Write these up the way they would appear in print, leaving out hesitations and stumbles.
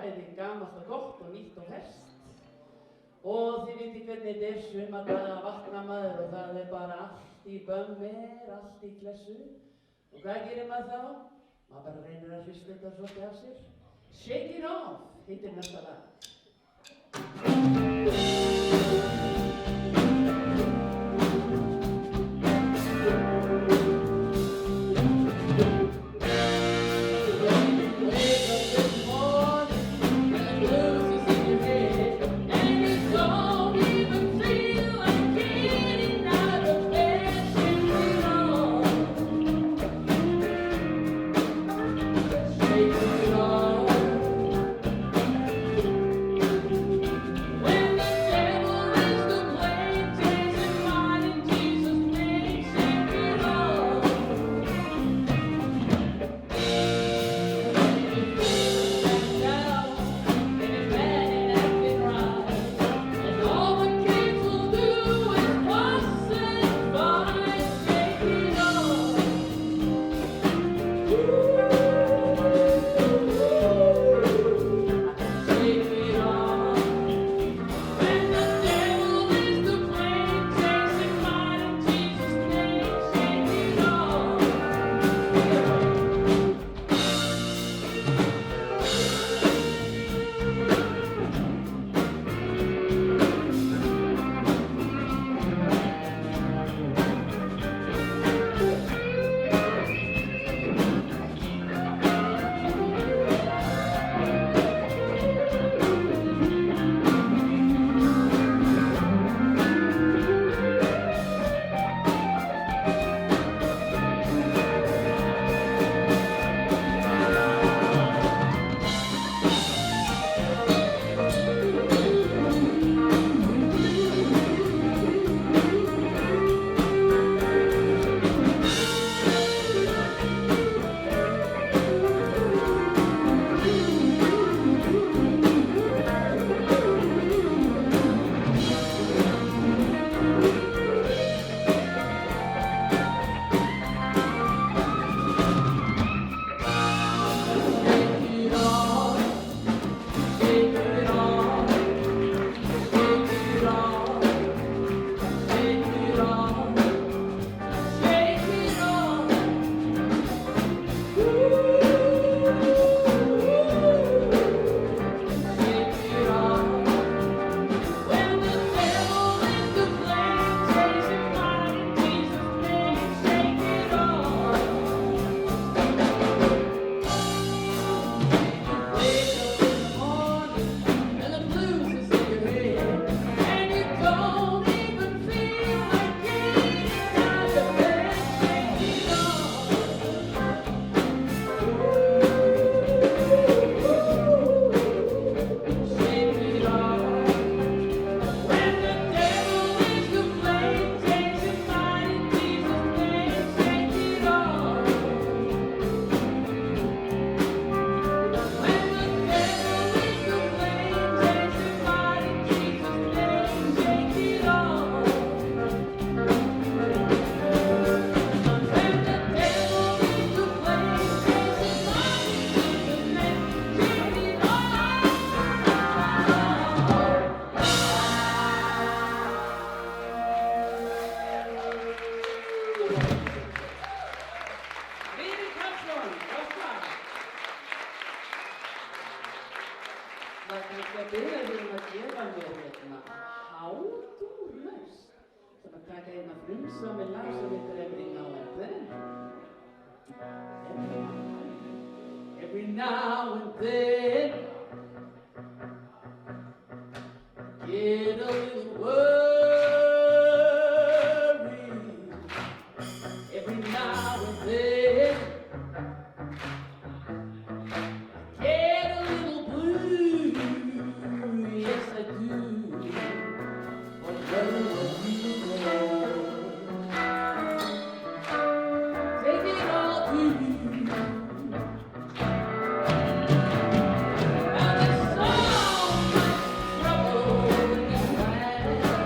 bæði gamalt og gott og nýtt og ferskt. Og þið viti hvernig þetta er sumardaga, vakna maður og það er bara allt í bömmir, allt í klessu. Og hvað gerir maður þá? Maður bara reynir að hrista þetta svolítið af sér. Shake It Off heitir næsta lag. Every now and then, get a little worried. Every now and then, get a little blue. Yes, I do. But whatever you know, take it all to you. Now there's so much trouble in this land.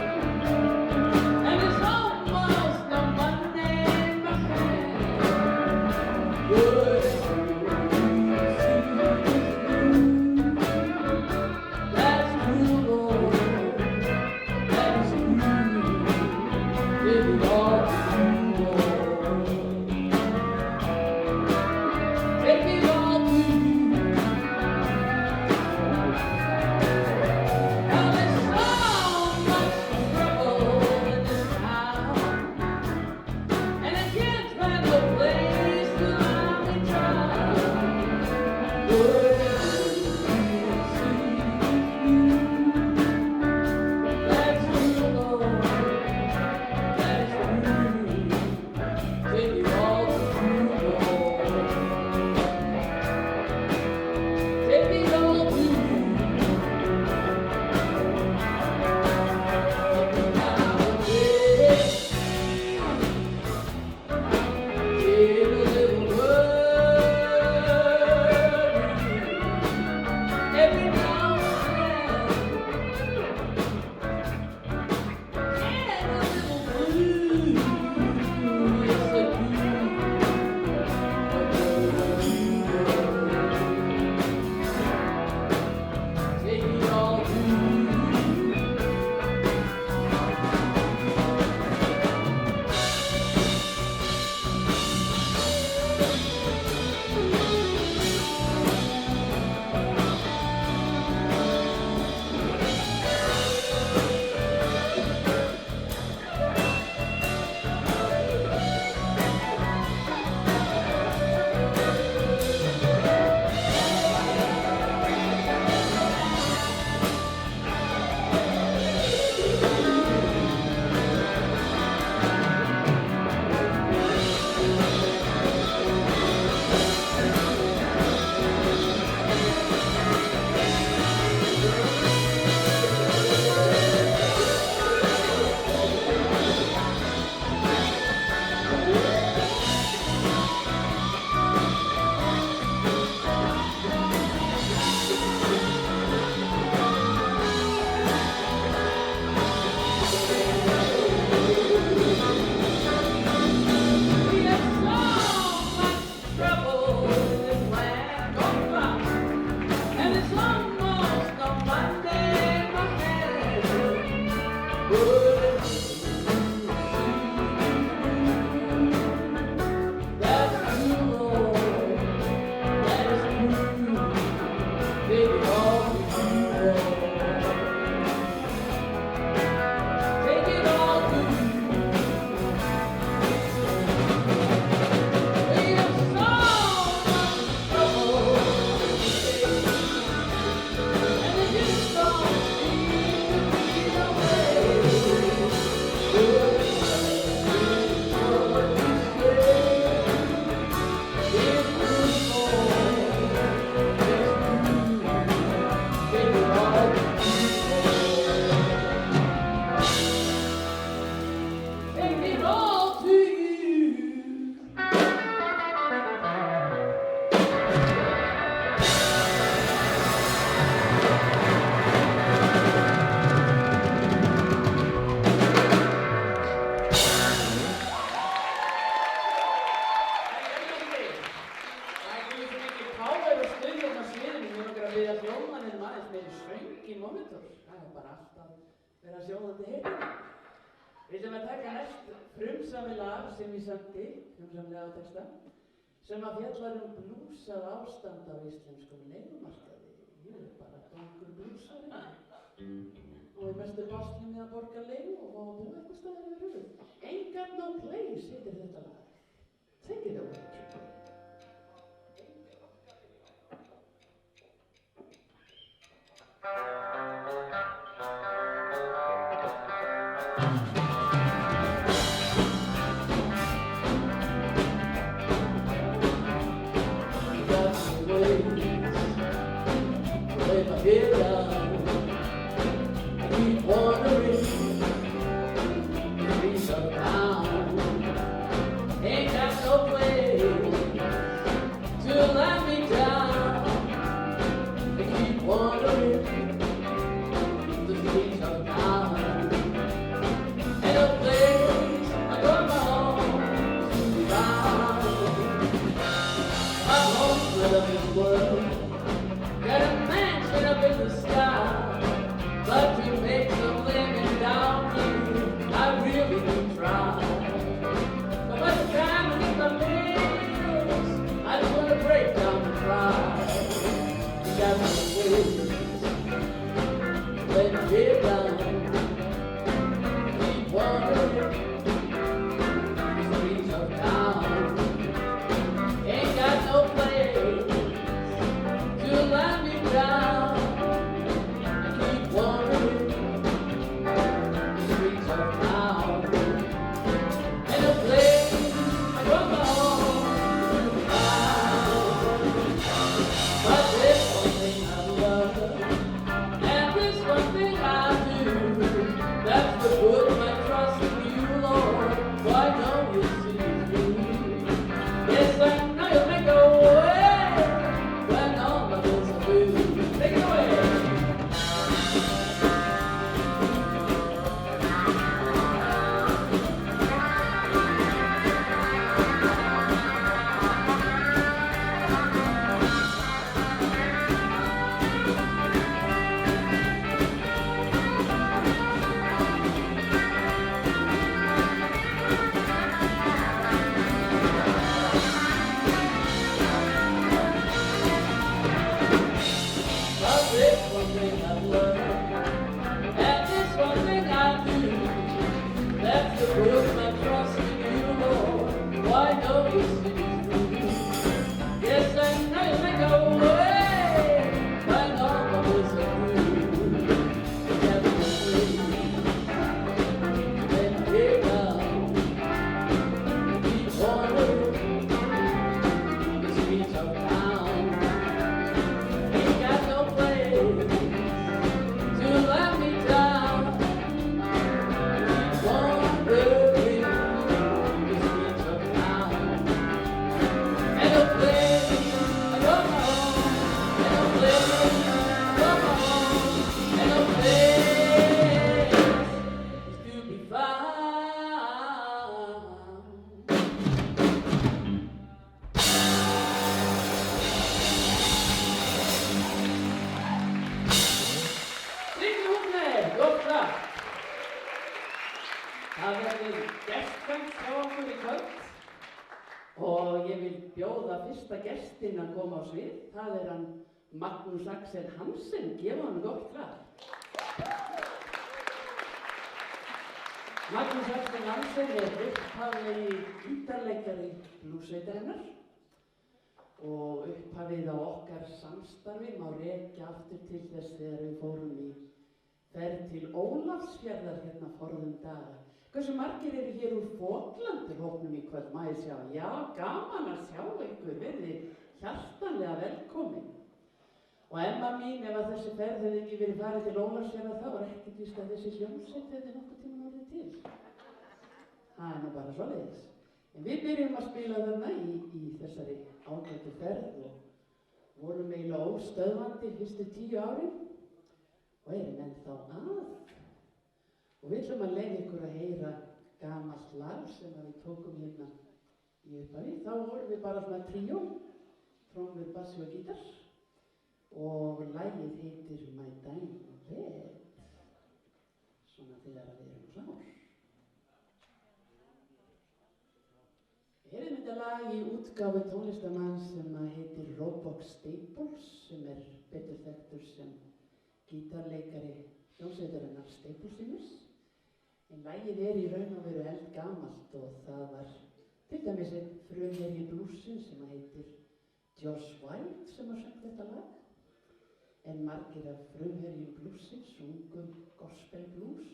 við aðeins meiri söng í Momentor. Það bara alltaf vera sjóðandi heitina. Við ætlum að taka næst frumsami lag sem ég samdi, frumsamlega á texta, sem að fjallar blúsað ástand á íslenskum leigumarkaði. Ég bara gangur blúsarinn. Og í mestu basli með að borga leigu og fá að búa eitthvað staðar yfir höfuð. Ain't Got No Place heitir þetta lag. Take it away. Að koma á svið, það hann Magnús Axel Hansen, gefa hann gott klap. Magnús Axel Hansen upphaflegi gítarleikari blússveitarinnar og upphafið á okkar samstarfi má rekja aftur til þess þegar við fórum í ferð til Ólafsfjarðar hérna forðum daga. Hversu margir eru hér úr Foklandur-hópnum í kvöld, má ég sjá? Já, gaman að sjá ykkur, verið hjartanlega velkomin. Og Emma mín, ef að þessi ferð hefði ekki verið farið til Ólafsfjarðar, þá var ekkert víst að þessi hljómsveit hefði nokkuð tíma orðið til. Það nú bara svoleiðis. En við byrjum að spila þarna í þessari ágætu ferð og vorum eiginlega óstöðvandi fyrstu 10 árin og erum ennþá að. Og við ætlum að leyfa ykkur að heyra gamalt lag sem við tókum hérna í upphafi. Þá vorum við bara svona tríó, trommur, bassi og gítar. og lagið heitir My Dying Bed, svona þegar við erum klár. Við heyrðum þetta lag í útgáfu tónlistamanns sem heitir Roebuck Staples, sem betur þekktur sem gítarleikari hljómsveitarinnar Staples Singers. En lagið í raun og veru eldgamalt og það var til dæmis einn frumherji blússins sem heitir Josh White sem söng þetta lag. En margir af frumherjum blússins sungum gospel blues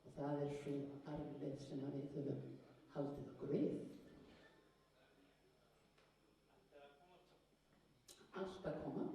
og það sú arfleið sem við höfum haldið okkur við. Allt að koma.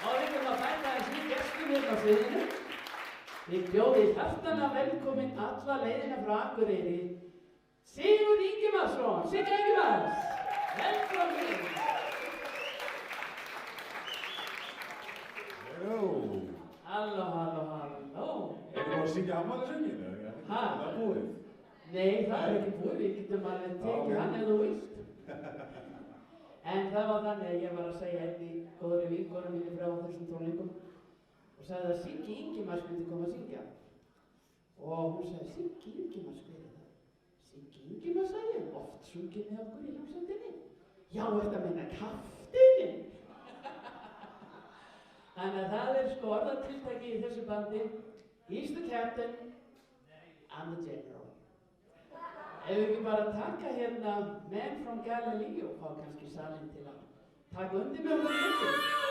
Og við þurfum að bæta þessi gestum hérna á sviðinu. Við bjóðum hjartanlega velkominn alla leiðina frá Akureyri. Sigurð Ingimarsson, Sigga Ingimars, velkominn. Halló. Er það að syngja afmælisönginn eða? Ha? Það er búið. Nei, það er ekki búið, við getum alveg tekið hann ef þú vilt. En það var þannig að ég var að segja einni góðri vinkonu minni frá þessum tónleikum og sagði að Siggi Ingimars myndi koma að syngja. Og hún sagði, Siggi Ingimars, hver er það? Siggi Ingimars, sagði ég, oft sungið með okkur í hljómsveitinni. Já, ertu að meina Kafteinin? Þannig að það er sko orðatiltæki í þessu bandi. He's the captain, I'm the general. Ef við ekki bara taka hérna Man from Galilee og fá kannski salinn til að taka undir með okkur í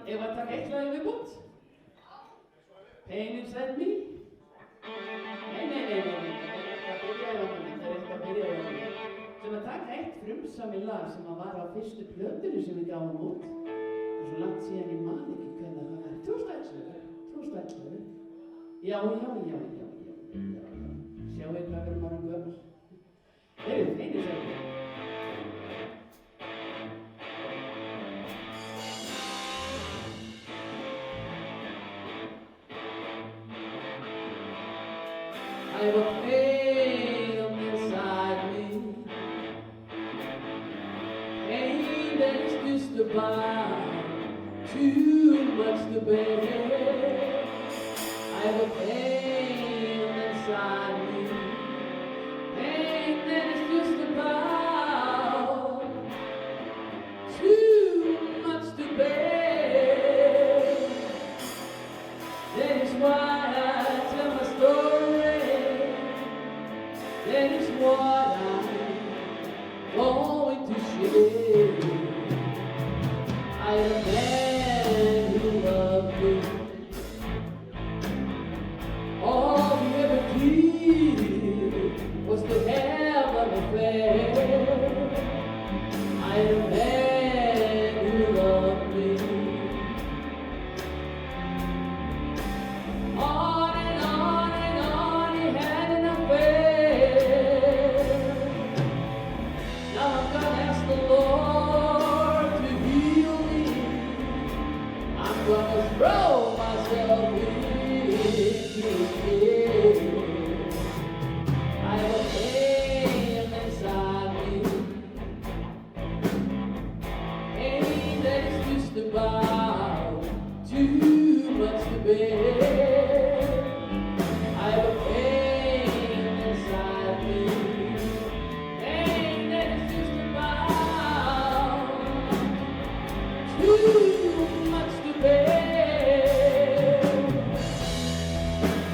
Ef að taka eitt lagi viðbútt? Pain Inside Me? Nei, það byrjaði á henni, það er ekkert að byrjaði á henni. Sem að taka eitt frumsami lag sem að var á fyrstu plötunni sem við gáum út. Og svo langt síðan ég man ekki hvernig það var. 2011. Já. Sjáu hvað við erum orðin gömul. Heyrðu, einu sæti. I have a pain inside me, pain that is just about too much to bear. I have a pain inside me, pain that is just about too much to bear. That is why I tell my story. That is what I'm going to share. I am a man who loved me. All he ever did was to have an affair. I am a man who loved me. On and on and on, he had an affair. Now I'm gonna ask the Lord to heal me. I'm gonna throw myself into his care. I have a pain inside me, pain that is just about too much to bear. I have a pain inside me, pain that is just about too much to bear.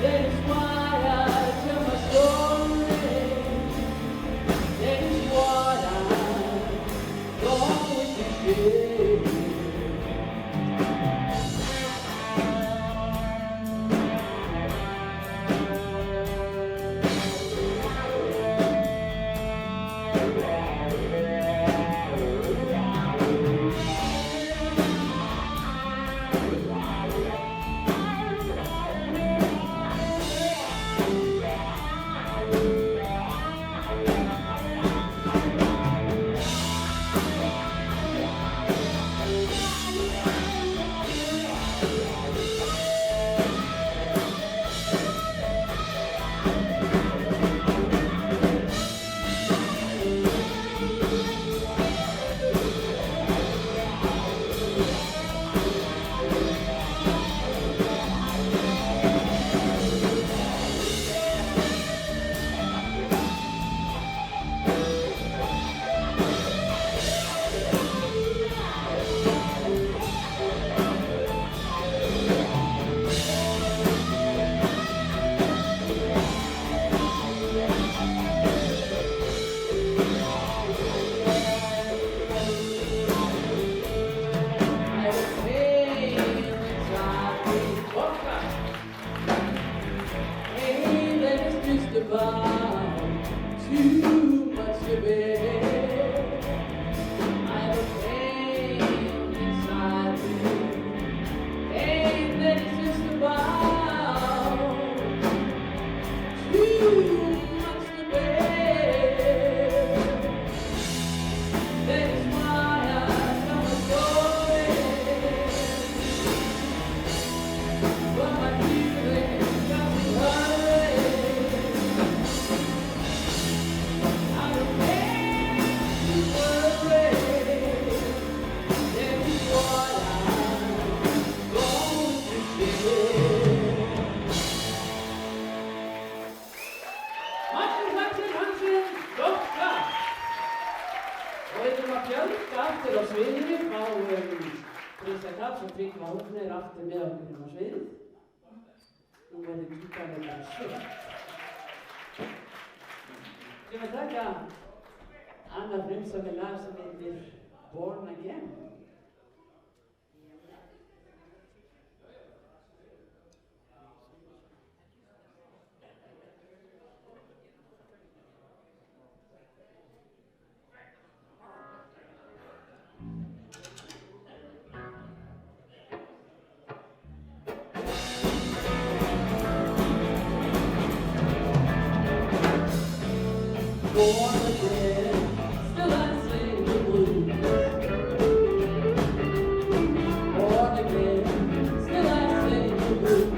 That is why I tell my story. That is what I'm going to share. Aftur með okkur á sviðið. Nú verður gítarleikari sveit. Ég vil taka annað frumsamið lag sem heitir Born Again. born again, still I sing the blues. Born again, still I sing the blues.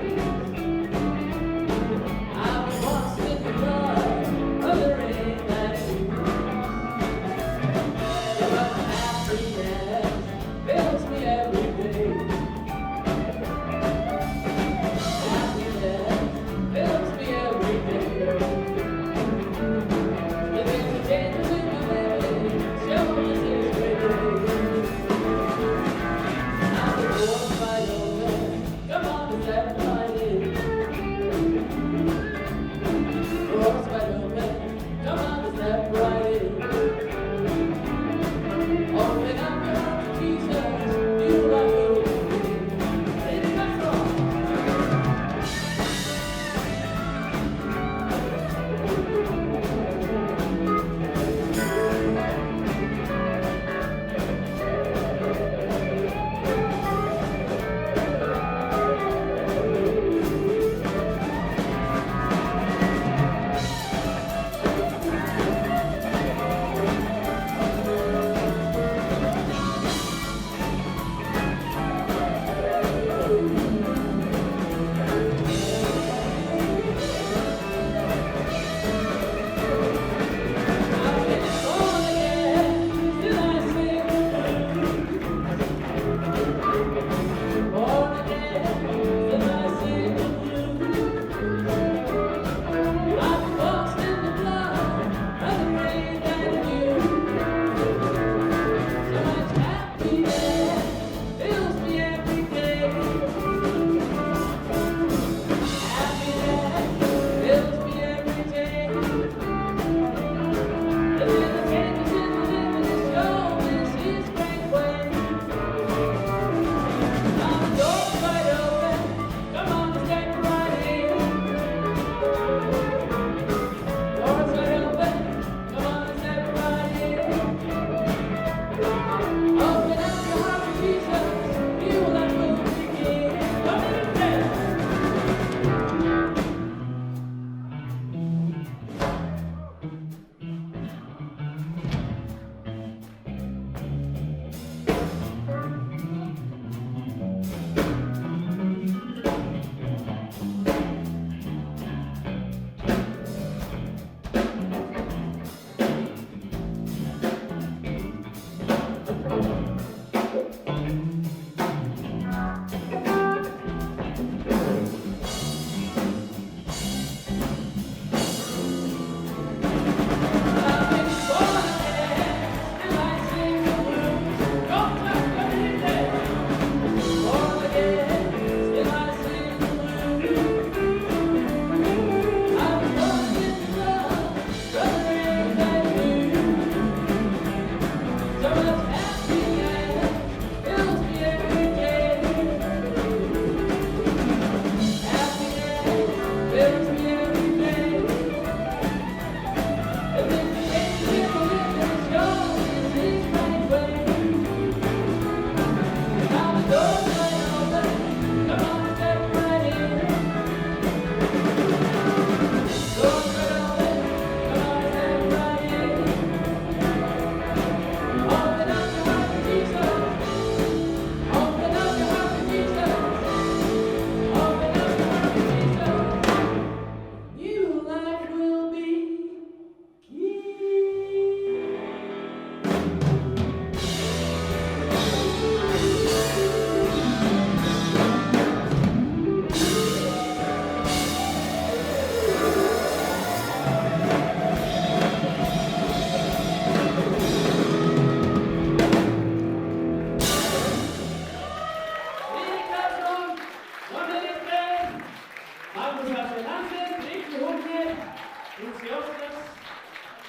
I was washed in the blood of the rain that you. But happiness fills me every day. Happiness fills me every day. Living the changes in my living, shows this great day. I'm the door's wide open, come on and step right in. Door's wide open, come on and step right in. Open up your heart to Jesus, you are good. Sing that song.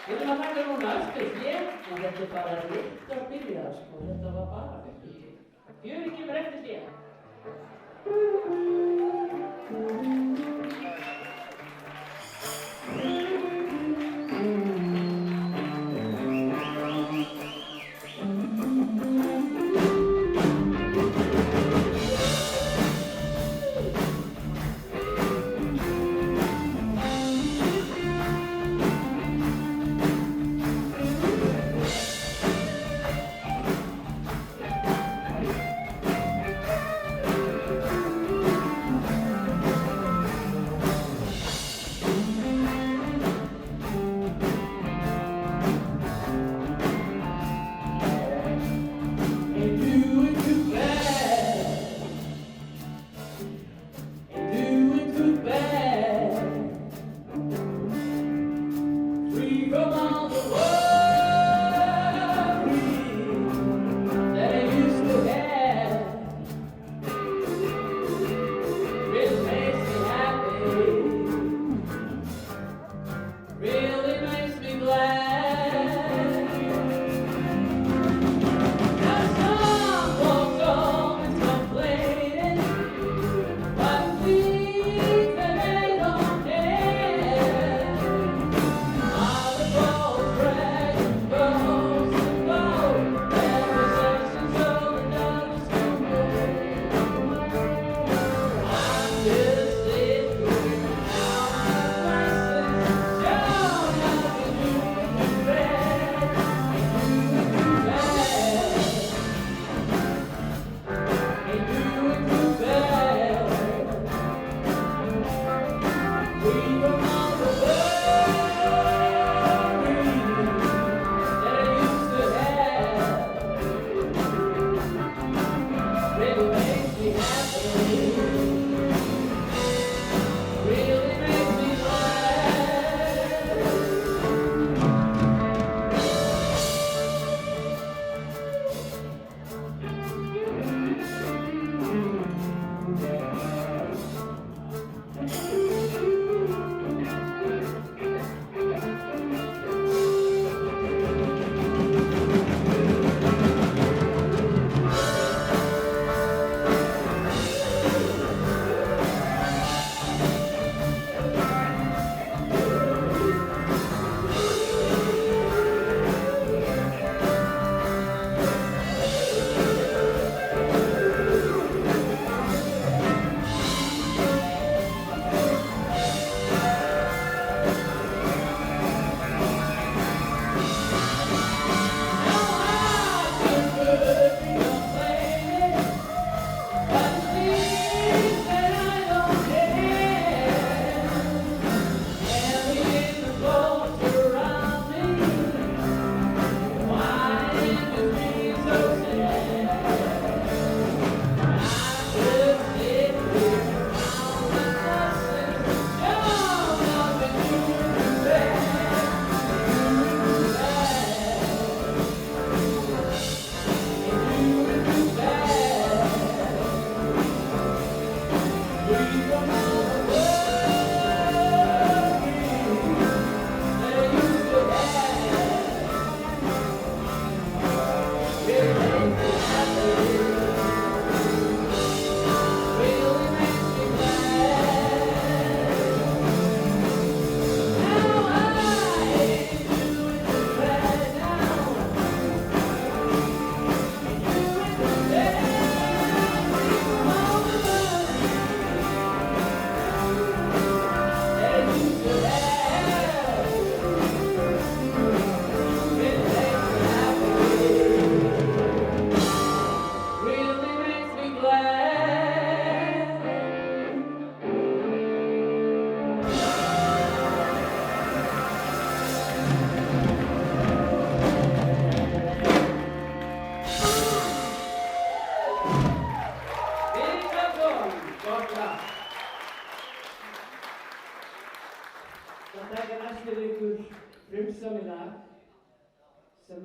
Við erum að taka núna eftir hér, en þetta er bara rétt að byrja, sko, þetta var bara fyrir hér. Fjörið kemur eftir hér.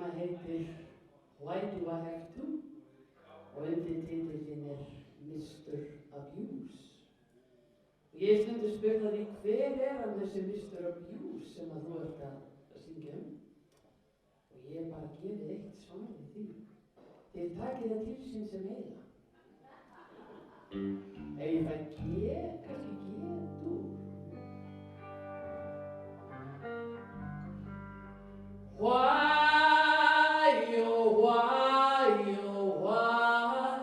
sem að heitir Why Do I Have To og undirtitillinn er Mr. Abuse. Og ég stundu spurði því hver er hann þessi Mr. Abuse sem að þú ert að syngja um? Og ég bara gefið eitt svar við því. Þið takið það til sín sem eiga. Ef ég fæ kannski getur. Why, oh why, oh why?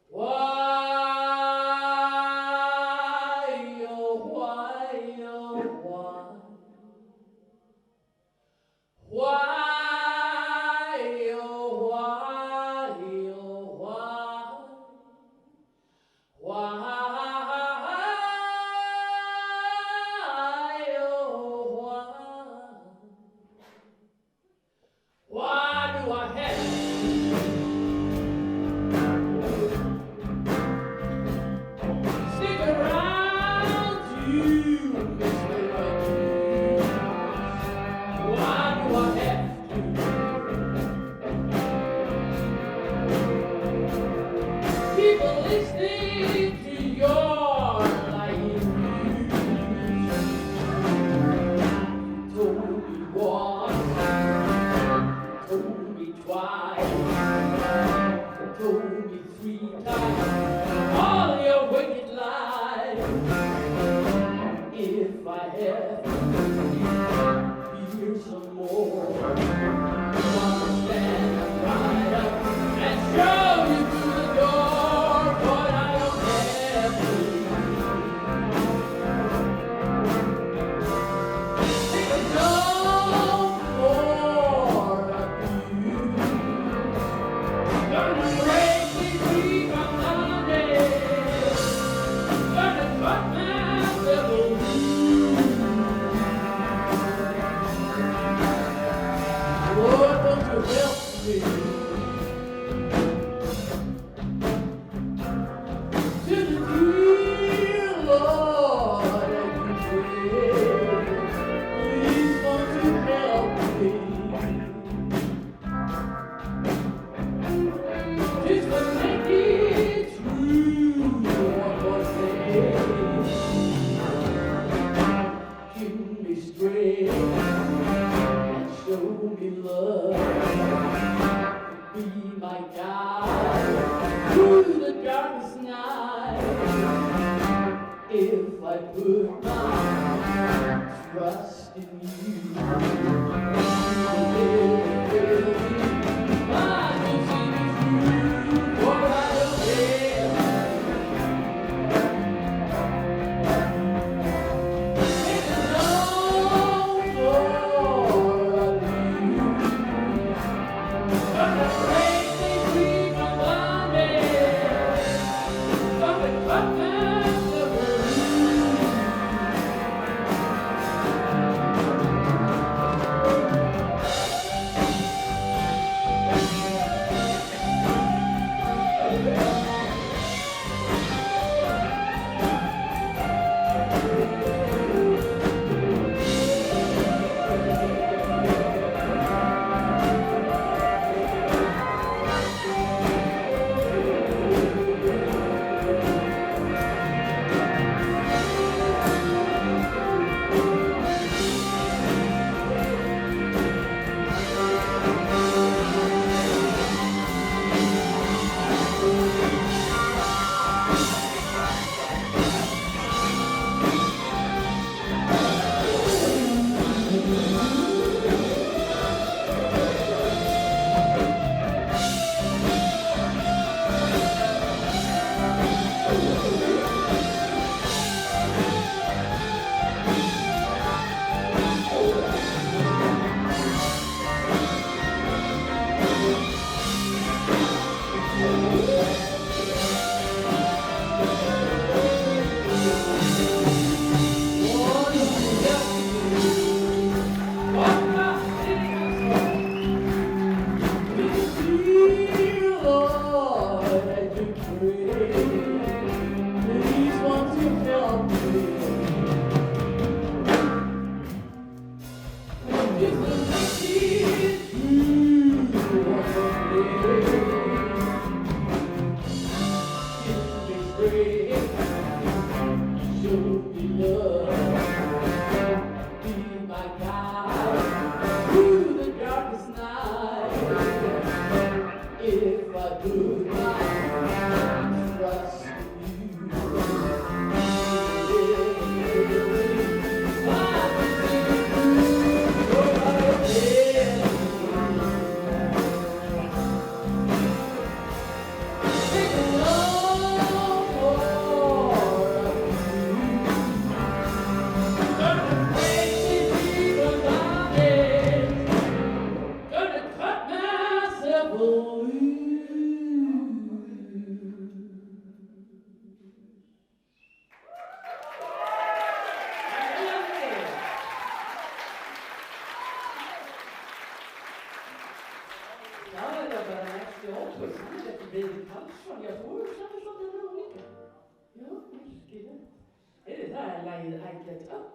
Why, oh why, oh why? Why? darkest night. If I put my trust in you, I get up.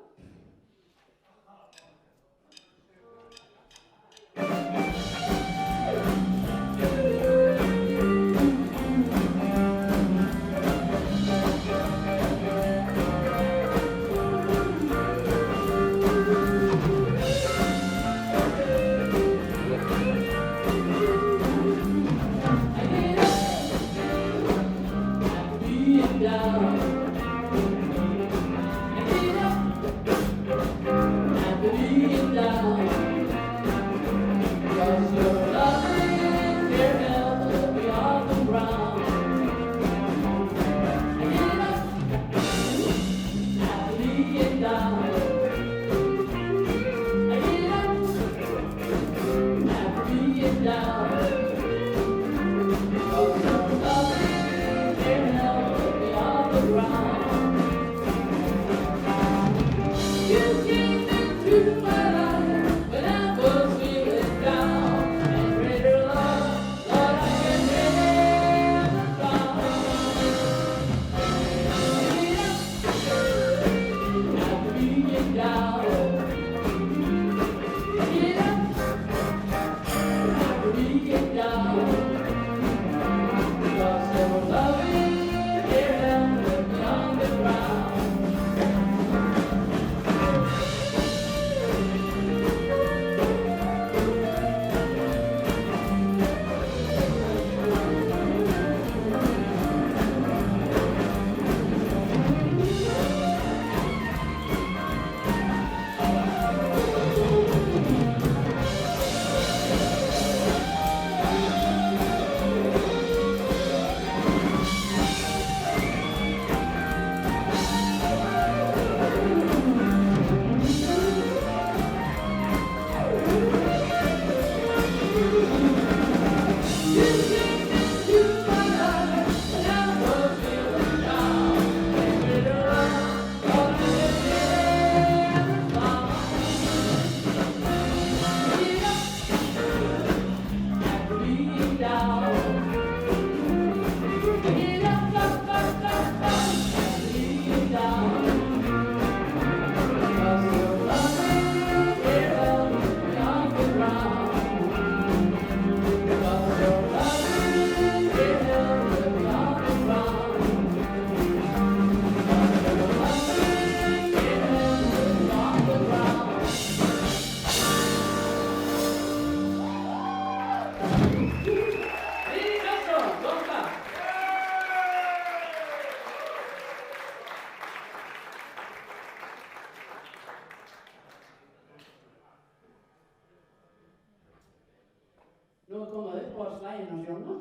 Nú er komað upp á slæginn á Sjóna.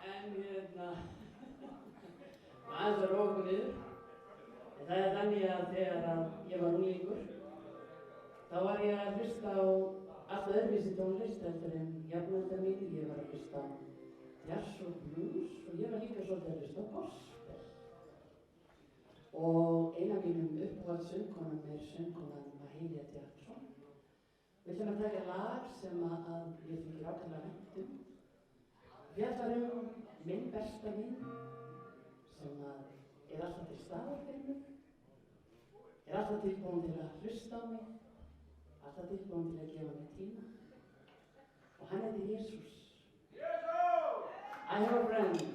En aðeins að róa okkur niður. En það er þannig að þegar ég var unglingur, þá var ég að hlusta á allt öðruvísi tónlist heldur en jafnaldrar mínir. Ég var að hlusta á jazz og blues og ég var líka svolítið að hlusta á gospel. Og ein af mínum uppáhaldssöngkonum er söngkonan Mahalia Jackson. Við ætlum að taka lag sem að ég þykir ákveðlega vænt um. Fjallar minn besta vin sem er alltaf til staðar fyrir mig, er alltaf tilbúin til að hlusta á mig, alltaf tilbúin til að gefa mig tíma. Og hann heitir Jesús. I have a friend.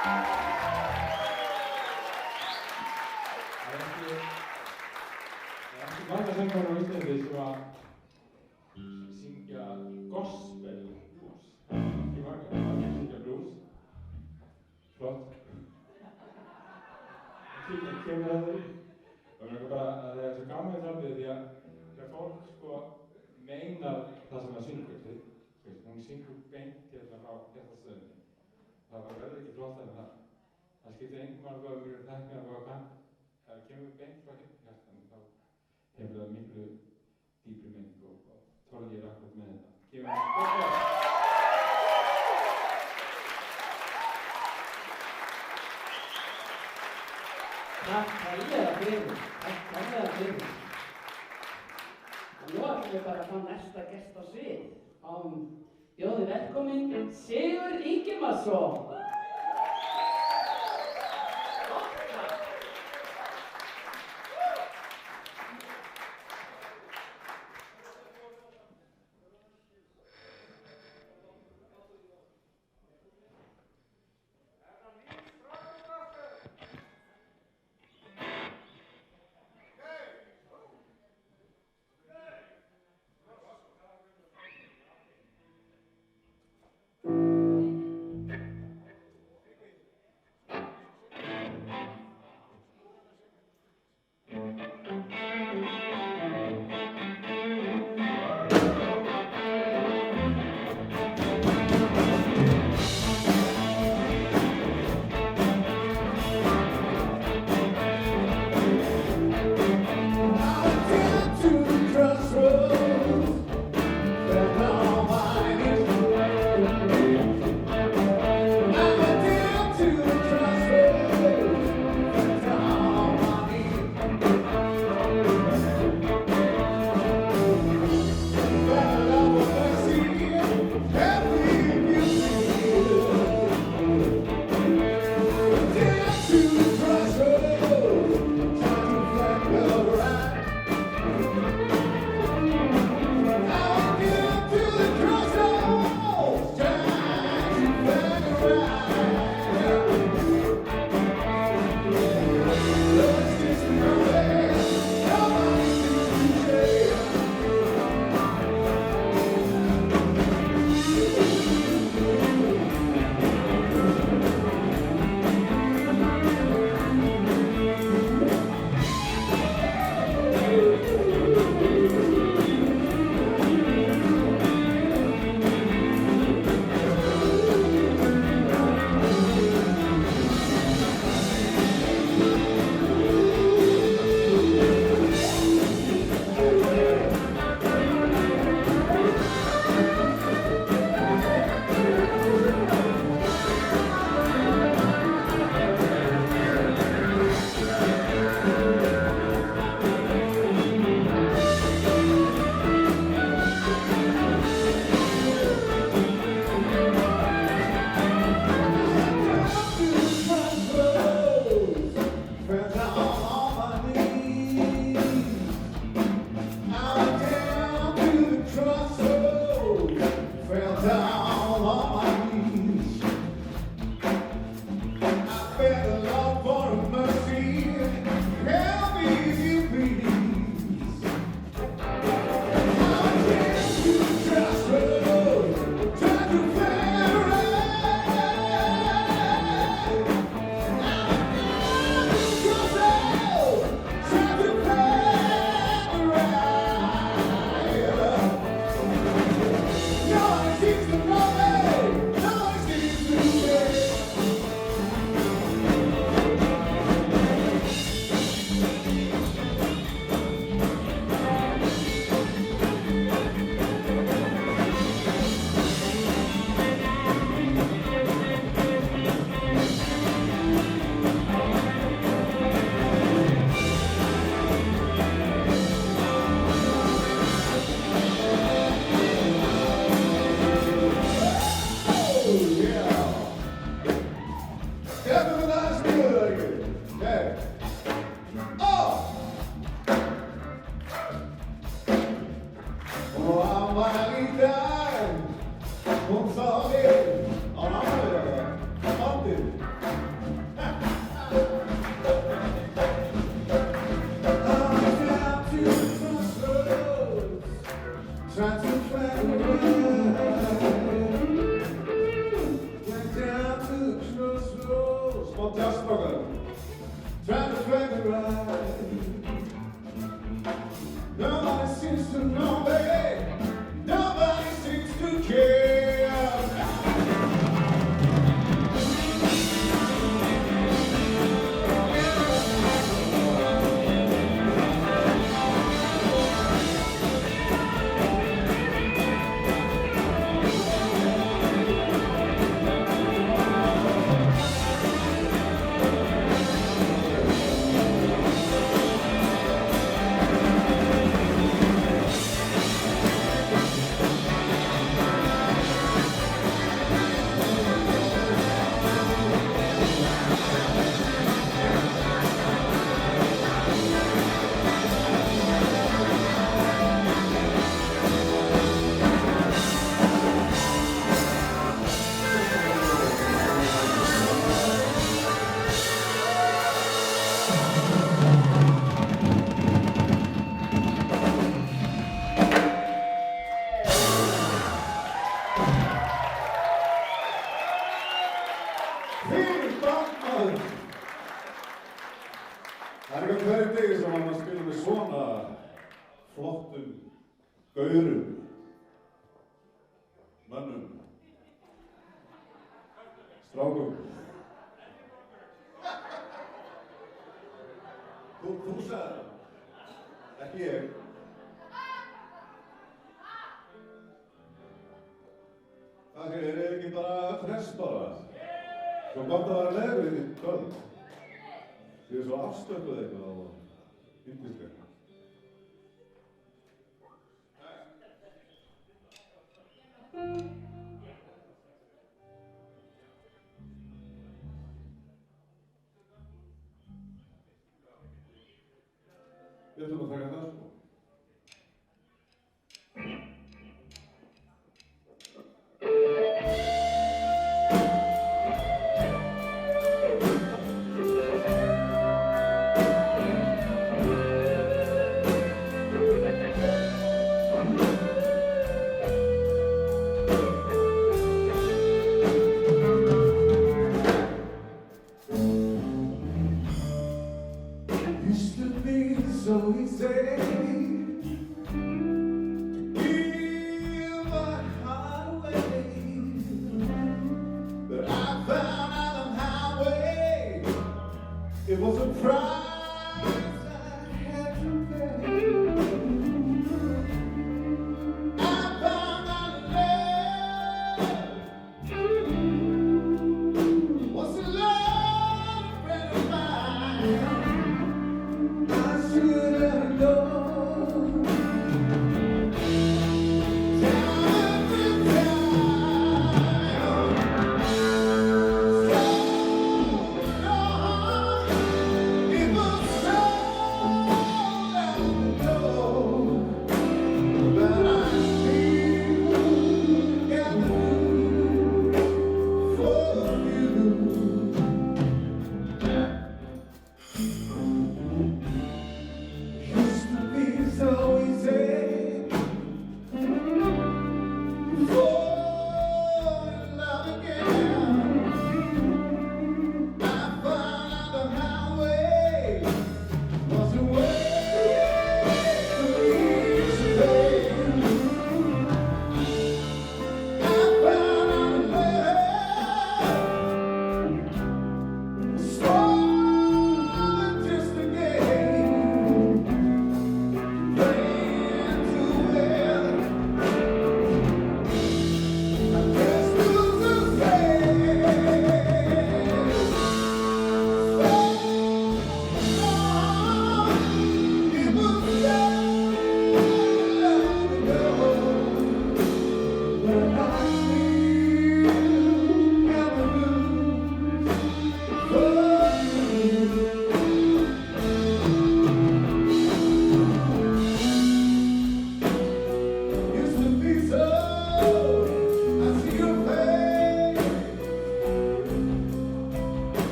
Marga söngvarar á Íslandi sem að syngja gospel blues. Ekki margir syngja blues. Flott. Kemur að þeirri. Og mér langar bara að það er svo gaman í framtíð því að þegar fólk sko meinar það sem það syngur. Hún syngur beint hérna frá hjartastöðinni. Það verður ekki flottar en það. Það skiptir engum máli hvað við erum tæknir og hvað það kemur beint frá hjartanum þá hefur það miklu dýpri mening og Torgi er akkurat með þetta. Gefum við gott lag. Takk kærlega fyrir. Og nú ætlum við bara að fá næsta gest á svið. Bjóði velkominn Sigurð Ingimarsson. smá jazzbrókar. Trying to drag the ride. Nobody seems to know, baby. Nobody seems to care. Það er eitthvað hverjum degi sem maður spila með svona flottum gaurum, mönnum, strákum. Þú sagði það, ekki ég. Það er ekki bara fress bara. Svo gott að vera legur í kvöld. Þið er svo afstökuð eitthvað og yndislega. Ég ætlum að taka það sko. So easy to give my heart away, but I found out on the highway it was a price I had to pay. I found out love was a love friend of mine. Should have known. Time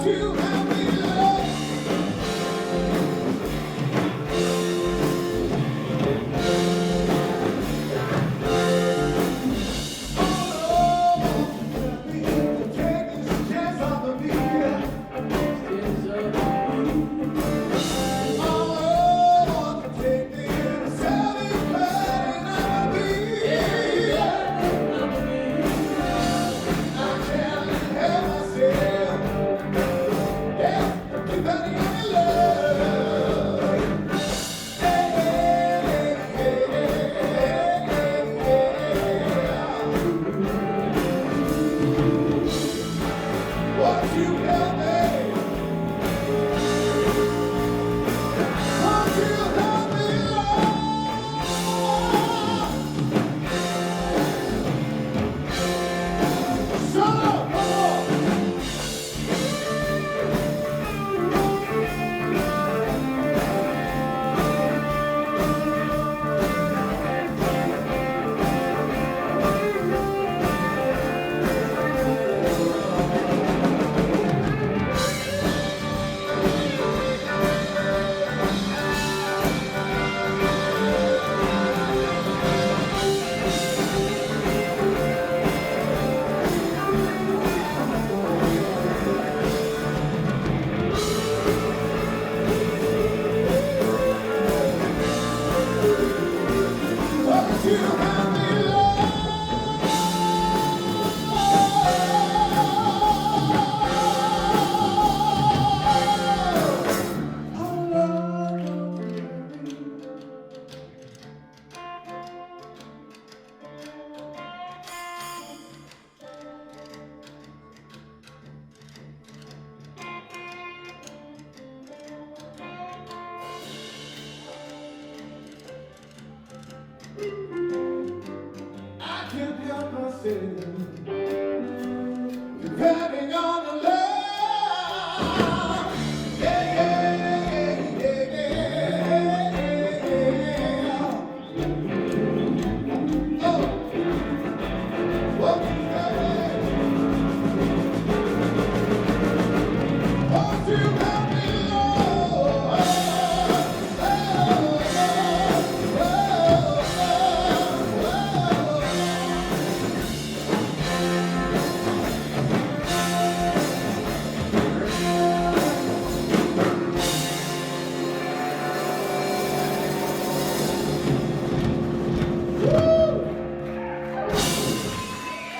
you help me love? I can't help myself, depending on the love. Yeah, yeah, yeah, yeah. Oh, what you say? Won't you help me, Lord?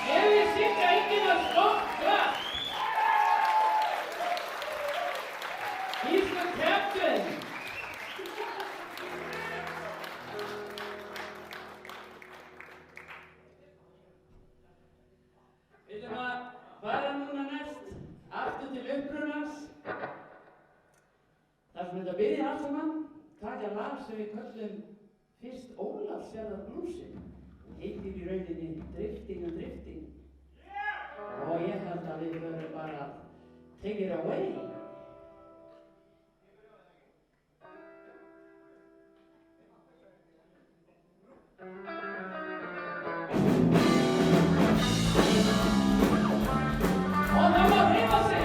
Ég vil syngja enginn að stoppa. He's the captain. Við ætlum að fara núna næst aftur til upprunans. Þar sem þetta byrjar allt saman, taka lag sem við köllum fyrst Ólafsfjarðar blúsið. Heitir í rauninni Drifting and Drifting. Og ég held að við verðum bara að take it away. Og það má hreyfa sig!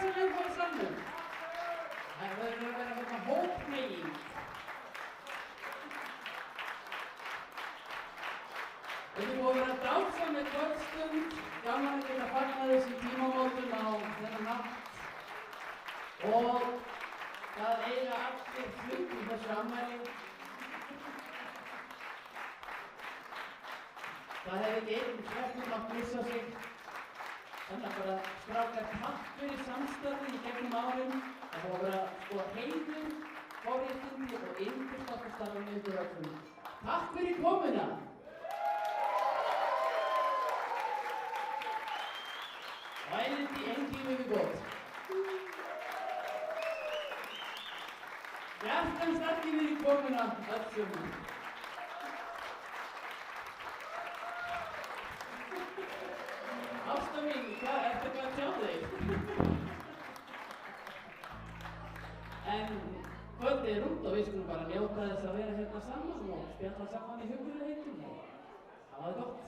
sem er þá í salnum? Það verður að vera hérna hópmegin. Við erum búin að vera dásamleg kvöldstund, gaman að geta fagnað þessum tímamótum á þennan nátt. Og það eiga allir hlut í þessu afmæli. Það hefði ekki einn sveppnum að missa sig. Þannig að bara strákar takk fyrir samstarfið í gegnum árin. Það var bara heiður, forréttindi og yndislega starfið með ykkur öllum. Takk fyrir komuna! Vælindi engin við gott. Hjartans þakkir fyrir komuna öllum. Ásta mín, hvað ertu ekki að sjá þig? En kvöldið er rúmt og við skulum bara njóta þess að vera hérna saman og spjalla saman í huggulegheitum og hafa það gott.